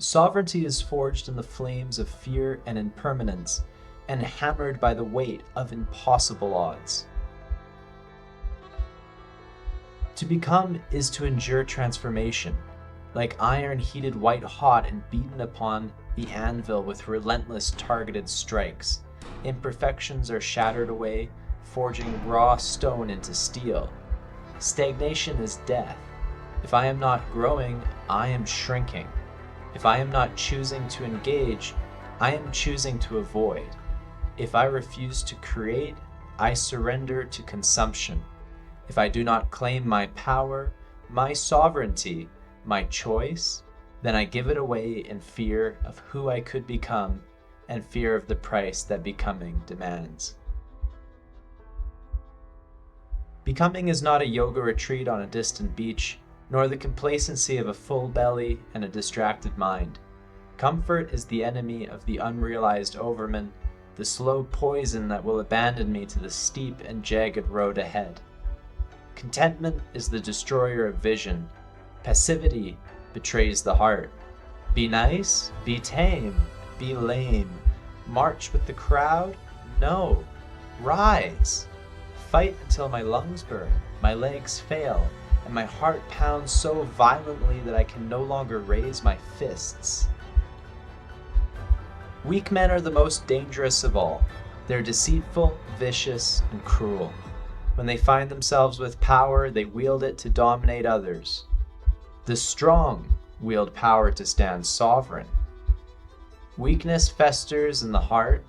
Sovereignty is forged in the flames of fear and impermanence, and hammered by the weight of impossible odds. To become is to endure transformation, like iron heated white hot and beaten upon the anvil with relentless targeted strikes. Imperfections are shattered away, forging raw stone into steel. Stagnation is death. If I am not growing, I am shrinking. If I am not choosing to engage, I am choosing to avoid. If I refuse to create, I surrender to consumption. If I do not claim my power, my sovereignty, my choice, then I give it away in fear of who I could become and fear of the price that becoming demands. Becoming is not a yoga retreat on a distant beach, nor the complacency of a full belly and a distracted mind. Comfort is the enemy of the unrealized overman, the slow poison that will abandon me to the steep and jagged road ahead. Contentment is the destroyer of vision. Passivity betrays the heart. Be nice, be tame, be lame. March with the crowd? No. Rise. Fight until my lungs burn, my legs fail, and my heart pounds so violently that I can no longer raise my fists. Weak men are the most dangerous of all. They're deceitful, vicious, and cruel. When they find themselves with power, they wield it to dominate others. The strong wield power to stand sovereign. Weakness festers in the heart.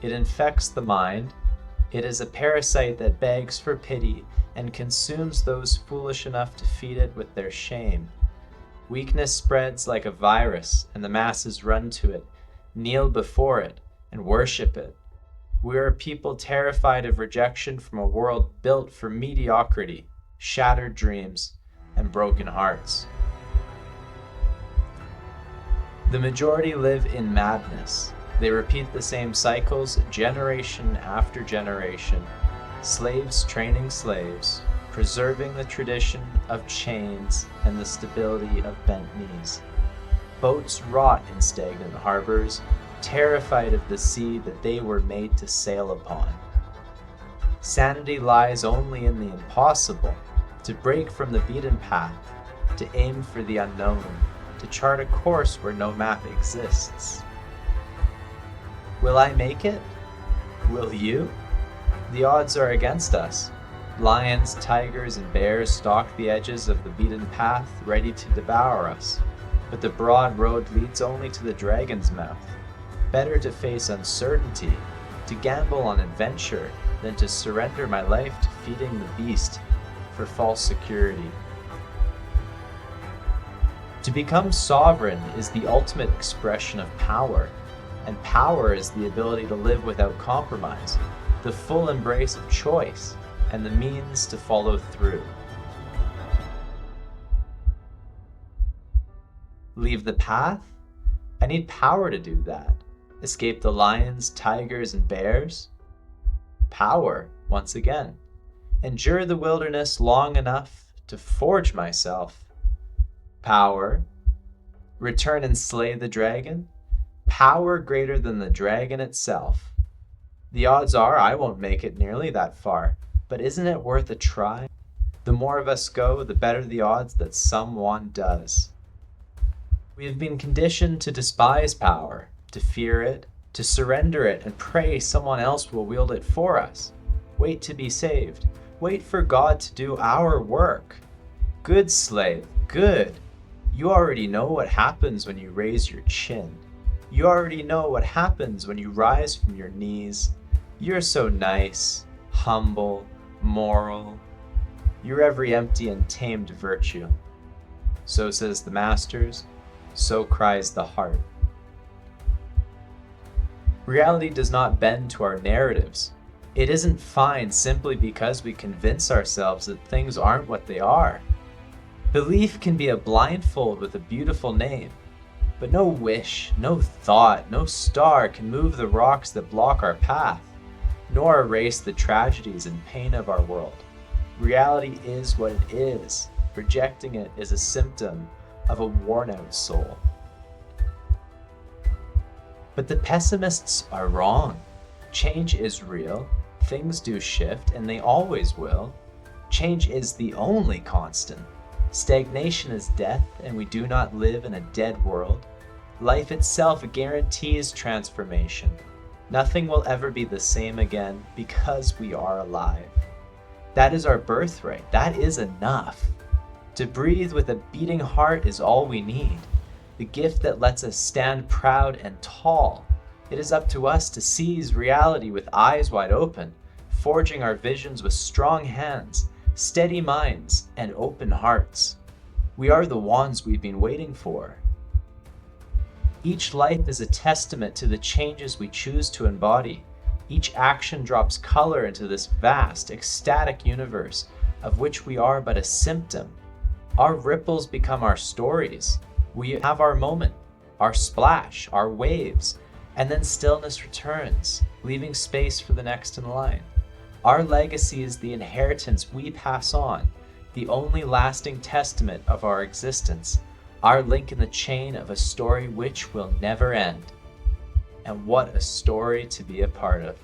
It infects the mind. It is a parasite that begs for pity and consumes those foolish enough to feed it with their shame. Weakness spreads like a virus, and the masses run to it, kneel before it, and worship it. We are a people terrified of rejection from a world built for mediocrity, shattered dreams, and broken hearts. The majority live in madness. They repeat the same cycles generation after generation. Slaves training slaves, preserving the tradition of chains and the stability of bent knees. Boats rot in stagnant harbors, terrified of the sea that they were made to sail upon. Sanity lies only in the impossible, to break from the beaten path, to aim for the unknown, to chart a course where no map exists. Will I make it? Will you? The odds are against us. Lions, tigers, and bears stalk the edges of the beaten path, ready to devour us. But the broad road leads only to the dragon's mouth. Better to face uncertainty, to gamble on adventure, than to surrender my life to feeding the beast for false security. To become sovereign is the ultimate expression of power, and power is the ability to live without compromise, the full embrace of choice, and the means to follow through. Leave the path? I need power to do that. Escape the lions, tigers, and bears? Power, once again. Endure the wilderness long enough to forge myself? Power. Return and slay the dragon? Power greater than the dragon itself. The odds are I won't make it nearly that far, but isn't it worth a try? The more of us go, the better the odds that someone does. We have been conditioned to despise power, to fear it, to surrender it, and pray someone else will wield it for us. Wait to be saved. Wait for God to do our work. Good slave, good. You already know what happens when you raise your chin. You already know what happens when you rise from your knees. You're so nice, humble, moral. You're every empty and tamed virtue. So says the masters, so cries the heart. Reality does not bend to our narratives. It isn't fine simply because we convince ourselves that things aren't what they are. Belief can be a blindfold with a beautiful name, but no wish, no thought, no star can move the rocks that block our path, nor erase the tragedies and pain of our world. Reality is what it is. Rejecting it is a symptom of a worn-out soul. But the pessimists are wrong. Change is real, things do shift, and they always will. Change is the only constant. Stagnation is death, and we do not live in a dead world. Life itself guarantees transformation. Nothing will ever be the same again because we are alive. That is our birthright. That is enough. To breathe with a beating heart is all we need. The gift that lets us stand proud and tall. It is up to us to seize reality with eyes wide open, forging our visions with strong hands, steady minds, and open hearts. We are the ones we've been waiting for. Each life is a testament to the changes we choose to embody. Each action drops color into this vast, ecstatic universe of which we are but a symptom. Our ripples become our stories. We have our moment, our splash, our waves, and then stillness returns, leaving space for the next in line. Our legacy is the inheritance we pass on, the only lasting testament of our existence, our link in the chain of a story which will never end. And what a story to be a part of.